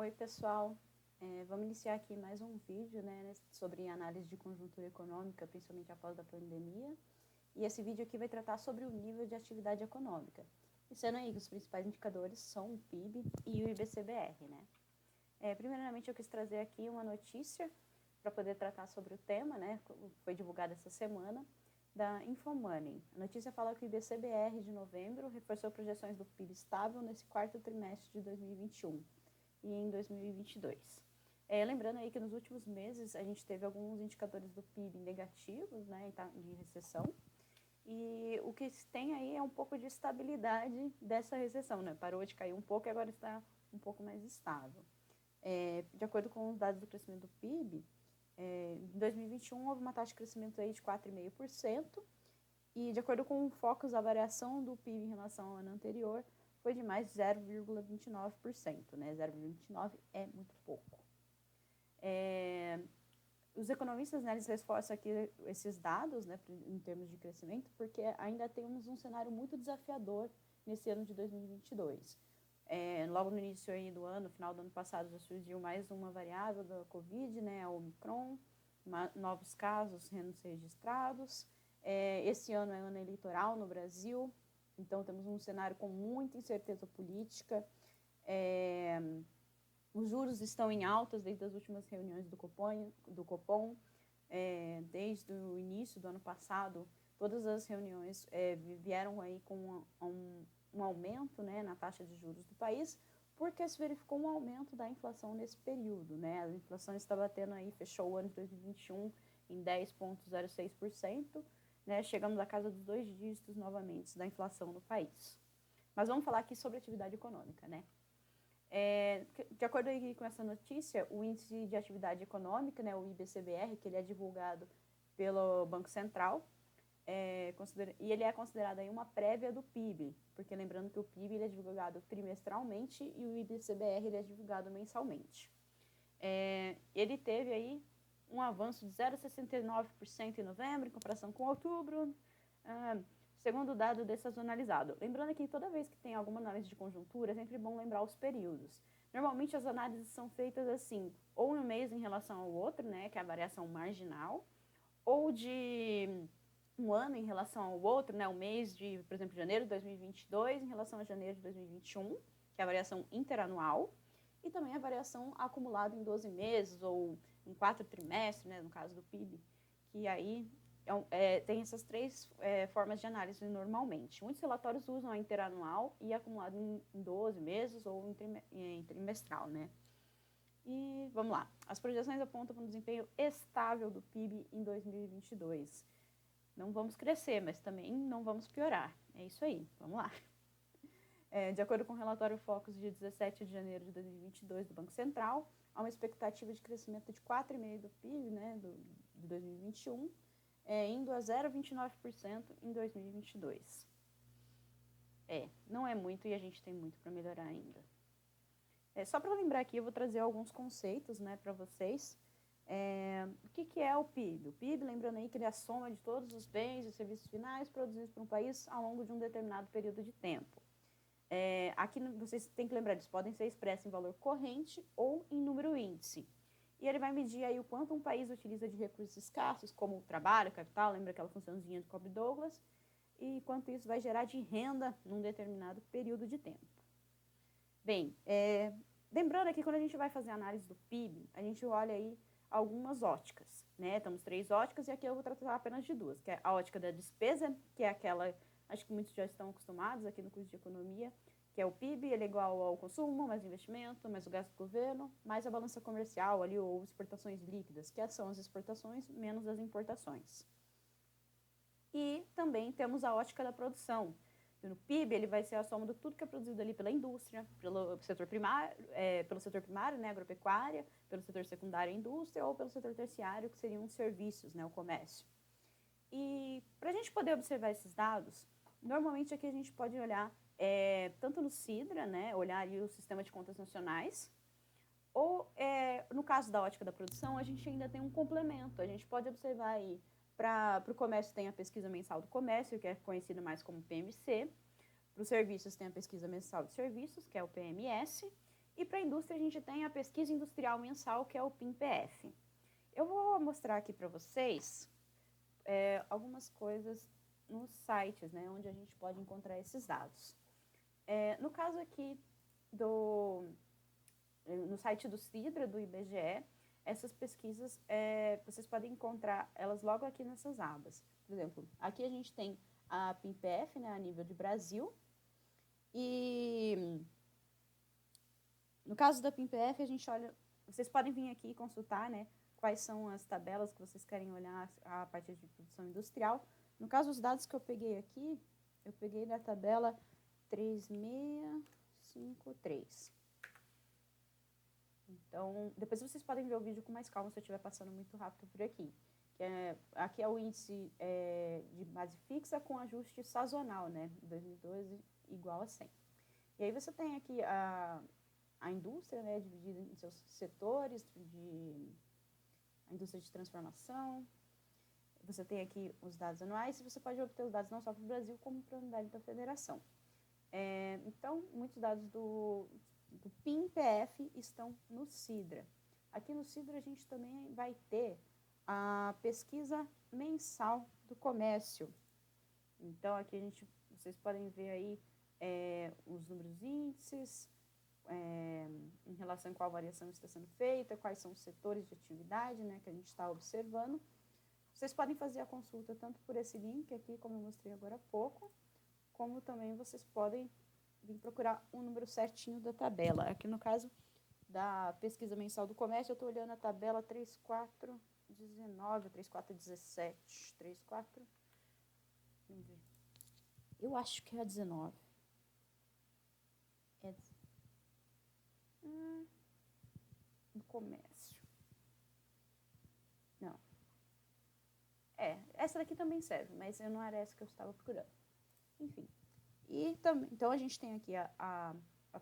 Oi, pessoal. Vamos iniciar aqui mais um vídeo, né, sobre análise de conjuntura econômica, principalmente após a pandemia. E esse vídeo aqui vai tratar sobre o nível de atividade econômica. E sendo aí que os principais indicadores são o PIB e o IBCBR, né? Primeiramente, eu quis trazer aqui uma notícia para poder tratar sobre o tema, né? Foi divulgada essa semana, da Infomoney. A notícia fala que o IBCBR de novembro reforçou projeções do PIB estável nesse quarto trimestre de 2021 e em 2022. Lembrando aí que nos últimos meses a gente teve alguns indicadores do PIB negativos, né, de recessão, e o que se tem aí é um pouco de estabilidade dessa recessão, né, parou de cair um pouco e agora está um pouco mais estável. De acordo com os dados do crescimento do PIB, em 2021 houve uma taxa de crescimento aí de 4,5%, e de acordo com o Focus, a variação do PIB em relação ao ano anterior foi de mais 0,29%, né? 0,29% é muito pouco. Os economistas, né, eles reforçam aqui esses dados, né, em termos de crescimento, porque ainda temos um cenário muito desafiador nesse ano de 2022. Logo no início aí do ano, no final do ano passado, já surgiu mais uma variável da Covid, né, a Omicron, novos casos sendo registrados. Esse ano é ano eleitoral no Brasil, então temos um cenário com muita incerteza política. Os juros estão em altas desde as últimas reuniões do Copom. Desde o início do ano passado, todas as reuniões vieram aí com um aumento, né, na taxa de juros do país, porque se verificou um aumento da inflação nesse período, né? A inflação está batendo aí, fechou o ano de 2021 em 10,06%, né? Chegamos à casa dos 2 dígitos novamente da inflação no país. Mas vamos falar aqui sobre atividade econômica, né? De acordo aí com essa notícia, o índice de atividade econômica, né, o IBCBR, que ele é divulgado pelo Banco Central, e ele é considerado aí uma prévia do PIB, porque lembrando que o PIB ele é divulgado trimestralmente e o IBCBR ele é divulgado mensalmente. Ele teve aí um avanço de 0,69% em novembro, em comparação com outubro, segundo o dado dessazonalizado. Lembrando que toda vez que tem alguma análise de conjuntura, é sempre bom lembrar os períodos. Normalmente as análises são feitas assim, ou um mês em relação ao outro, né, que é a variação marginal, ou de um ano em relação ao outro, né, o mês de, por exemplo, janeiro de 2022 em relação a janeiro de 2021, que é a variação interanual, e também a variação acumulada em 12 meses ou em 4 trimestres, né, no caso do PIB, que aí tem essas três formas de análise normalmente. Muitos relatórios usam a interanual e acumulado em 12 meses ou em trimestral, né? E vamos lá. As projeções apontam para um desempenho estável do PIB em 2022. Não vamos crescer, mas também não vamos piorar. É isso aí, vamos lá. De acordo com o relatório Focus de 17 de janeiro de 2022 do Banco Central, há uma expectativa de crescimento de 4,5% do PIB, né, de 2021, indo a 0,29% em 2022. Não é muito e a gente tem muito para melhorar ainda. Só para lembrar aqui, eu vou trazer alguns conceitos, né, para vocês. O que é o PIB? O PIB, lembrando aí que ele é a soma de todos os bens e serviços finais produzidos por um país ao longo de um determinado período de tempo. Aqui vocês têm que lembrar, eles podem ser expressos em valor corrente ou em número índice. E ele vai medir aí o quanto um país utiliza de recursos escassos, como o trabalho, capital, lembra aquela funçãozinha do Cobb-Douglas, e quanto isso vai gerar de renda num determinado período de tempo. Bem, lembrando aqui, quando a gente vai fazer a análise do PIB, a gente olha aí algumas óticas, né? Temos 3 óticas e aqui eu vou tratar apenas de 2, que é a ótica da despesa, que é aquela, acho que muitos já estão acostumados aqui no curso de economia, que é o PIB, ele é igual ao consumo, mais investimento, mais o gasto do governo, mais a balança comercial ali, ou exportações líquidas, que são as exportações menos as importações. E também temos a ótica da produção. No PIB, ele vai ser a soma de tudo que é produzido ali pela indústria, pelo setor primário, né, agropecuária, pelo setor secundário, indústria, ou pelo setor terciário, que seriam os serviços, né, o comércio. E para a gente poder observar esses dados, normalmente aqui a gente pode olhar tanto no SIDRA, né, olhar ali o Sistema de Contas Nacionais, ou no caso da ótica da produção, a gente ainda tem um complemento. A gente pode observar aí, para o comércio tem a pesquisa mensal do comércio, que é conhecida mais como PMC. Para os serviços tem a pesquisa mensal de serviços, que é o PMS. E para a indústria, a gente tem a pesquisa industrial mensal, que é o PIMPF. Eu vou mostrar aqui para vocês algumas coisas nos sites, né, onde a gente pode encontrar esses dados. No caso aqui no site do Sidra, do IBGE, essas pesquisas, vocês podem encontrar elas logo aqui nessas abas. Por exemplo, aqui a gente tem a PIMPF, né, a nível de Brasil, e no caso da PIMPF, a gente olha, vocês podem vir aqui e consultar, né, quais são as tabelas que vocês querem olhar a partir de produção industrial. No caso, os dados que eu peguei aqui, eu peguei da tabela 3653. Então, depois vocês podem ver o vídeo com mais calma se eu estiver passando muito rápido por aqui. Aqui é o índice de base fixa com ajuste sazonal, né? 2012 igual a 100. E aí você tem aqui a indústria, né, dividida em seus setores, a indústria de transformação. Você tem aqui os dados anuais e você pode obter os dados não só para o Brasil, como para a unidade da federação. Então, muitos dados do PIMPF estão no Sidra. Aqui no Sidra a gente também vai ter a pesquisa mensal do comércio. Então, aqui vocês podem ver aí os números índices, em relação a qual variação está sendo feita, quais são os setores de atividade, né, que a gente está observando. Vocês podem fazer a consulta tanto por esse link aqui, como eu mostrei agora há pouco, como também vocês podem vir procurar o número certinho da tabela. Aqui no caso da pesquisa mensal do comércio, eu estou olhando a tabela 3419, 3417, 34... Vamos ver. Eu acho que é a 19. Do comércio. Não. Essa daqui também serve, mas não era essa que eu estava procurando. Enfim. E então a gente tem aqui a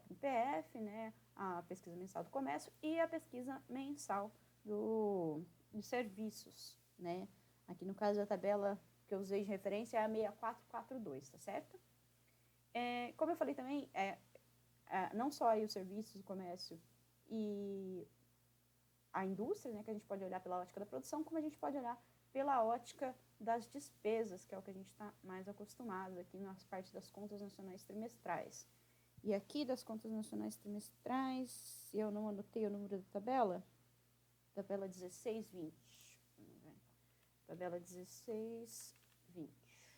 PIMPF, né, a pesquisa mensal do comércio e a pesquisa mensal dos serviços, né? Aqui no caso a tabela que eu usei de referência é a 6442, tá certo? Como eu falei também, não só aí os serviços, o comércio e a indústria, né, que a gente pode olhar pela ótica da produção, como a gente pode olhar pela ótica das despesas, que é o que a gente está mais acostumado aqui nas partes das contas nacionais trimestrais. E aqui das contas nacionais trimestrais, eu não anotei o número da tabela 1620. Vamos ver. Tabela 1620.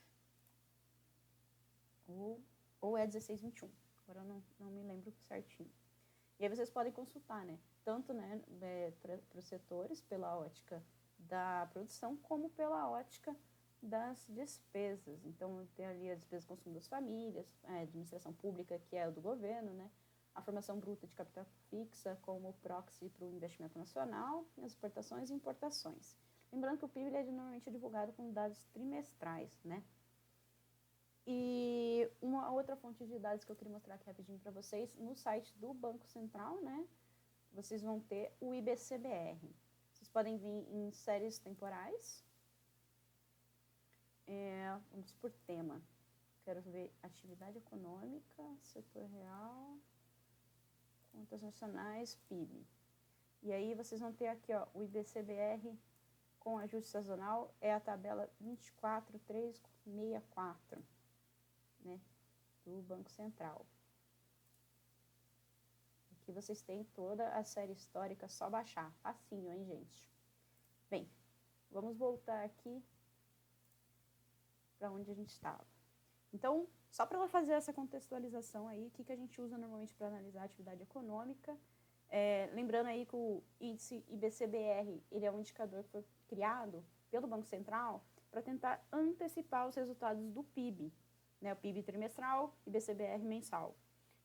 Ou é 1621. Agora eu não me lembro certinho. E aí vocês podem consultar, né? Tanto, né, para os setores, pela ótica da produção, como pela ótica das despesas. Então, tem ali a despesa de consumo das famílias, a administração pública, que é o do governo, né? A formação bruta de capital fixa como proxy para o investimento nacional, as exportações e importações. Lembrando que o PIB é normalmente divulgado com dados trimestrais, né? E uma outra fonte de dados que eu queria mostrar aqui rapidinho para vocês, no site do Banco Central, né? Vocês vão ter o IBCBR. Vocês podem vir em séries temporais. Vamos por tema. Quero ver atividade econômica, setor real, contas nacionais, PIB. E aí vocês vão ter aqui, ó, o IBCBR com ajuste sazonal, é a tabela 24364, né, do Banco Central. Aqui vocês têm toda a série histórica, só baixar. Facinho, hein, gente? Bem, vamos voltar aqui para onde a gente estava. Então, só para fazer essa contextualização aí, o que a gente usa normalmente para analisar a atividade econômica, lembrando aí que o índice IBCBR, ele é um indicador que foi criado pelo Banco Central para tentar antecipar os resultados do PIB, né, o PIB trimestral e IBCBR mensal,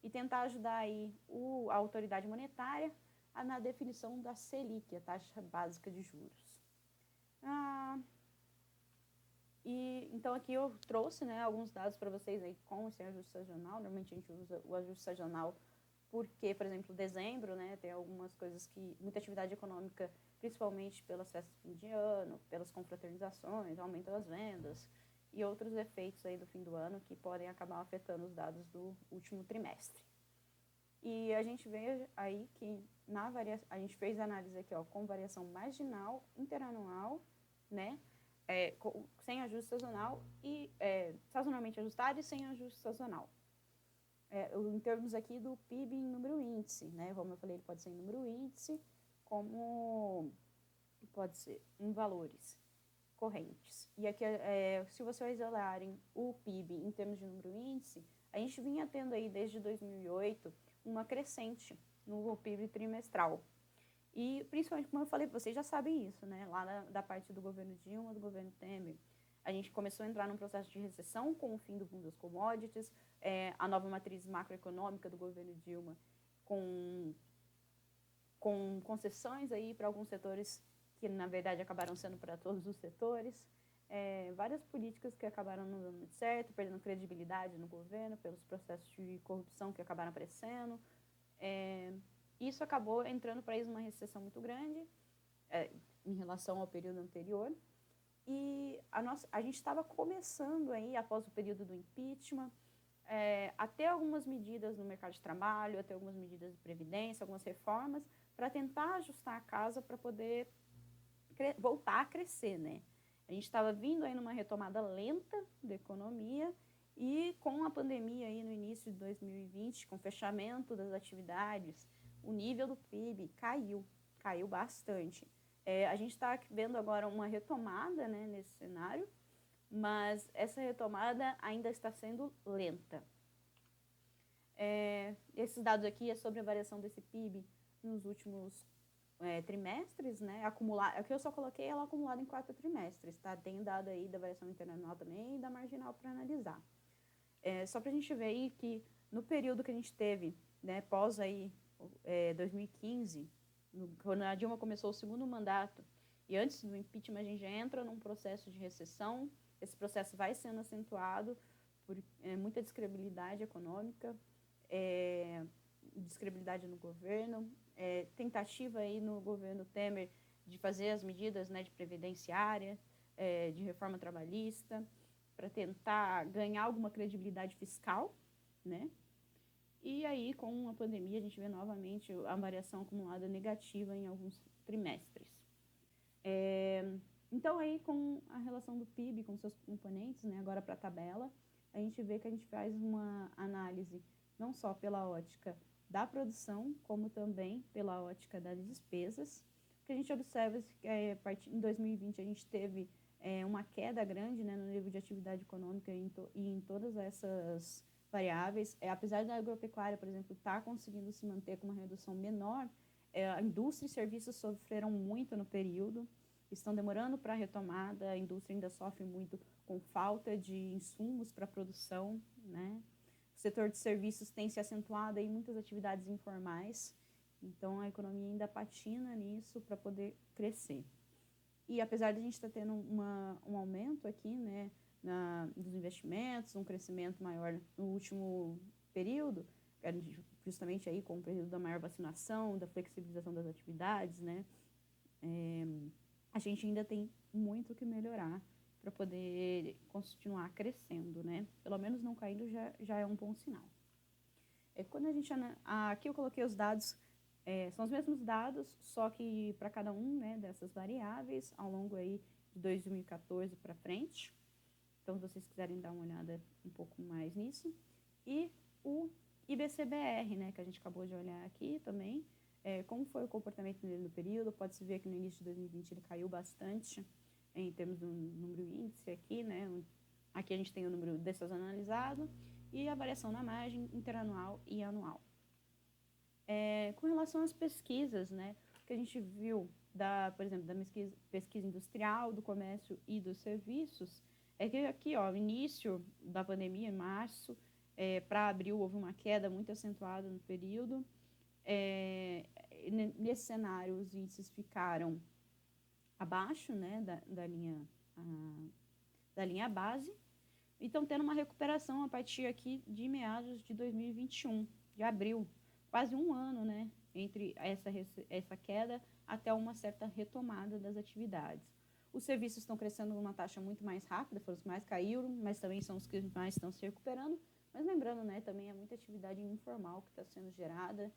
e tentar ajudar aí a autoridade monetária na definição da Selic, a taxa básica de juros. Então aqui eu trouxe, né, alguns dados para vocês aí com esse ajuste sazonal. Normalmente a gente usa o ajuste sazonal porque, por exemplo, dezembro, né, tem algumas coisas que, muita atividade econômica, principalmente pelas festas de fim de ano, pelas confraternizações, aumento das vendas e outros efeitos aí do fim do ano que podem acabar afetando os dados do último trimestre. E a gente vê aí que a gente fez a análise aqui, ó, com variação marginal, interanual, né? Sem ajuste sazonal e sazonalmente ajustado e sem ajuste sazonal. Em termos aqui do PIB em número índice, né? Como eu falei, ele pode ser em número índice, como pode ser em valores correntes. E aqui, se vocês olharem o PIB em termos de número índice, a gente vinha tendo aí desde 2008 uma crescente no PIB trimestral. E principalmente, como eu falei, vocês já sabem isso, né? Lá da parte do governo Dilma, do governo Temer, a gente começou a entrar num processo de recessão com o fim do boom das commodities, a nova matriz macroeconômica do governo Dilma com concessões aí para alguns setores que, na verdade, acabaram sendo para todos os setores, várias políticas que acabaram não dando muito certo, perdendo credibilidade no governo pelos processos de corrupção que acabaram aparecendo. Isso acabou entrando para eles uma recessão muito grande em relação ao período anterior. E a gente estava começando aí, após o período do impeachment, a ter algumas medidas no mercado de trabalho, a ter algumas medidas de previdência, algumas reformas, para tentar ajustar a casa para poder voltar a crescer, né? A gente estava vindo aí numa retomada lenta da economia e com a pandemia aí no início de 2020, com o fechamento das atividades, o nível do PIB caiu bastante. A gente está vendo agora uma retomada, né, nesse cenário, mas essa retomada ainda está sendo lenta. Esses dados aqui é sobre a variação desse PIB nos últimos trimestres, né? Aqui eu só coloquei ela acumulada em 4 trimestres, tá? Tem dado aí da variação interanual também e da marginal para analisar. Só para a gente ver aí que no período que a gente teve, né, pós aí 2015, quando a Dilma começou o segundo mandato, e antes do impeachment a gente já entra num processo de recessão, esse processo vai sendo acentuado por muita descredibilidade econômica, descredibilidade no governo, tentativa aí no governo Temer de fazer as medidas, né, de previdenciária, de reforma trabalhista, para tentar ganhar alguma credibilidade fiscal, né? E aí, com a pandemia, a gente vê novamente a variação acumulada negativa em alguns trimestres. Então, aí, com a relação do PIB com seus componentes, né, agora para a tabela, a gente vê que a gente faz uma análise não só pela ótica da produção, como também pela ótica das despesas. O que a gente observa é que em 2020 a gente teve uma queda grande, né, no nível de atividade econômica e em todas essas variáveis. Apesar da agropecuária, por exemplo, estar conseguindo se manter com uma redução menor, a indústria e serviços sofreram muito no período, estão demorando para a retomada, a indústria ainda sofre muito com falta de insumos para a produção, né? O setor de serviços tem se acentuado em muitas atividades informais, então a economia ainda patina nisso para poder crescer. E apesar de a gente estar tendo um aumento aqui, né, dos investimentos, um crescimento maior no último período, justamente aí com o período da maior vacinação, da flexibilização das atividades, né, a gente ainda tem muito que melhorar para poder continuar crescendo, né? Pelo menos não caindo já é um bom sinal. Quando a gente aqui eu coloquei os dados, são os mesmos dados, só que para cada um, né, dessas variáveis ao longo aí de 2014 para frente. Então, se vocês quiserem dar uma olhada um pouco mais nisso. E o IBCBR, né, que a gente acabou de olhar aqui também, como foi o comportamento dele no período. Pode-se ver que no início de 2020 ele caiu bastante em termos do número índice aqui, né? Aqui a gente tem o número dessazonalizado e a variação na margem interanual e anual. Com relação às pesquisas, né, que a gente viu, por exemplo, da pesquisa industrial, do comércio e dos serviços, é que aqui, ó, no início da pandemia, em março, para abril, houve uma queda muito acentuada no período. Nesse cenário, os índices ficaram abaixo, né, da linha base, e estão tendo uma recuperação a partir aqui de meados de 2021, de abril, quase um ano, né, entre essa queda até uma certa retomada das atividades. Os serviços estão crescendo numa taxa muito mais rápida, foram os que mais caíram, mas também são os que mais estão se recuperando, Mas lembrando, né, também é muita atividade informal que está sendo gerada,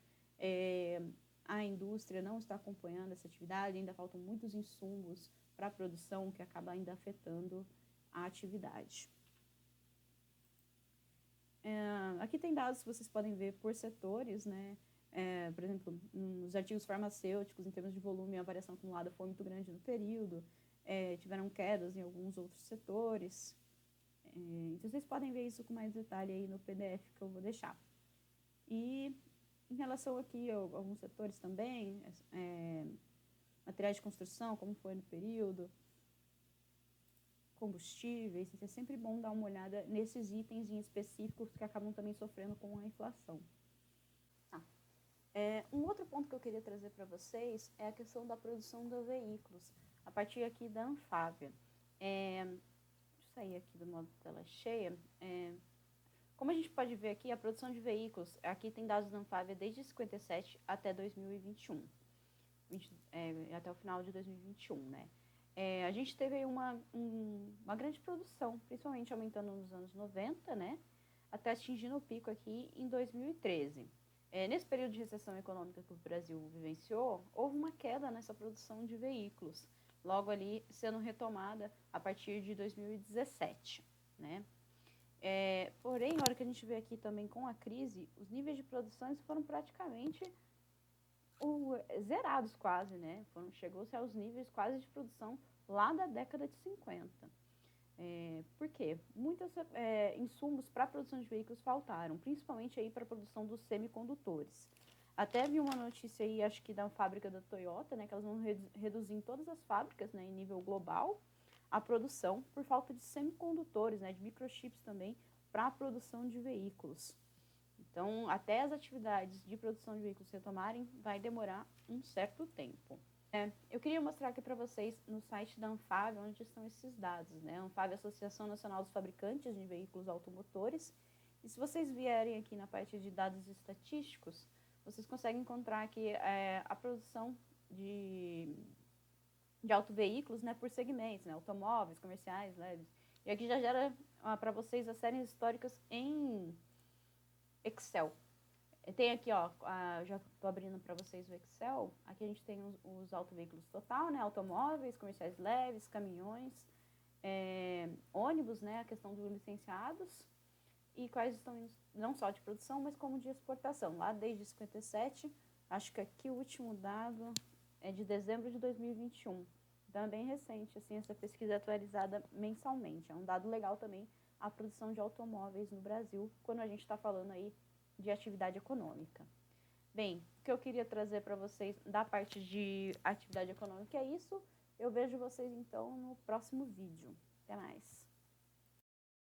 a indústria não está acompanhando essa atividade, ainda faltam muitos insumos para a produção que acaba ainda afetando a atividade. Aqui tem dados que vocês podem ver por setores, né? Por exemplo, nos artigos farmacêuticos, em termos de volume, a variação acumulada foi muito grande no período, tiveram quedas em alguns outros setores. Então, vocês podem ver isso com mais detalhe aí no PDF que eu vou deixar. E em relação aqui a alguns setores também, materiais de construção, como foi no período, combustíveis, é sempre bom dar uma olhada nesses itens em específicos que acabam também sofrendo com a inflação. Um outro ponto que eu queria trazer para vocês é a questão da produção de veículos, a partir aqui da Anfávia. Deixa eu sair aqui do modo tela cheia. Como a gente pode ver aqui, a produção de veículos, aqui tem dados da Anfávia desde 57 até 2021, até o final de 2021, né? A gente teve uma grande produção, principalmente aumentando nos anos 90, né? Até atingindo o pico aqui em 2013. Nesse período de recessão econômica que o Brasil vivenciou, houve uma queda nessa produção de veículos, logo ali sendo retomada a partir de 2017, né? Porém, na hora que a gente vê aqui também com a crise, os níveis de produção foram praticamente zerados quase, né? Chegou-se aos níveis quase de produção lá da década de 50. Por quê? Muitos insumos para a produção de veículos faltaram, principalmente aí para a produção dos semicondutores. Até vi uma notícia aí, acho que da fábrica da Toyota, né, que elas vão reduzir em todas as fábricas, né, em nível global, a produção por falta de semicondutores, né, de microchips também, para a produção de veículos. Então, até as atividades de produção de veículos retomarem, vai demorar um certo tempo. Eu queria mostrar aqui para vocês no site da Anfávia onde estão esses dados, né? A Anfávia é a Associação Nacional dos Fabricantes de Veículos Automotores. E se vocês vierem aqui na parte de dados estatísticos, vocês conseguem encontrar aqui a produção de autoveículos, né, por segmentos, né? Automóveis, comerciais, leves. E aqui já gera para vocês as séries históricas em Excel. Tem aqui, ó, já estou abrindo para vocês o Excel. Aqui a gente tem os autoveículos total, né? Automóveis, comerciais leves, caminhões, ônibus, né? A questão dos licenciados e quais estão indo, não só de produção, mas como de exportação. Lá desde 57, acho que aqui o último dado é de dezembro de 2021. Então é bem recente, assim, essa pesquisa atualizada mensalmente. É um dado legal também a produção de automóveis no Brasil, quando a gente está falando aí de atividade econômica. Bem, o que eu queria trazer para vocês da parte de atividade econômica é isso. Eu vejo vocês então no próximo vídeo. Até mais!